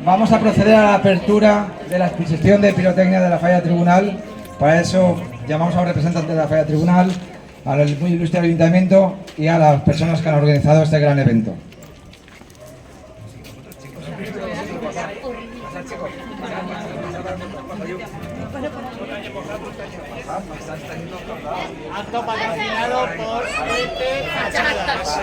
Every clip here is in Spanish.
Vamos a proceder a la apertura de la exposición de pirotecnia de la Falla Tribunal. Para eso llamamos a un representante de la Falla Tribunal, al muy ilustre ayuntamiento y a las personas que han organizado este gran evento. Acto patrocinado por Fachadas.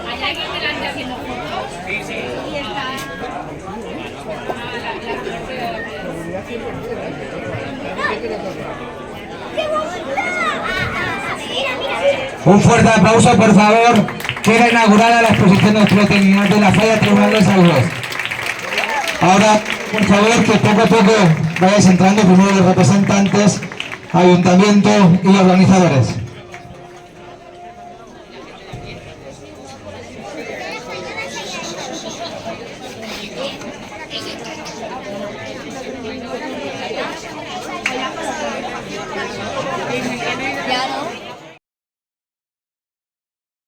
¿Hay alguien delante haciendo fotos? Sí, sí. Y está. Un fuerte aplauso, por favor. Queda inaugurada la exposición de pirotecnia de la Falla Tribunal de Saudos. Ahora, por favor, que poco a poco vayáis entrando, primero los representantes, ayuntamiento y organizadores.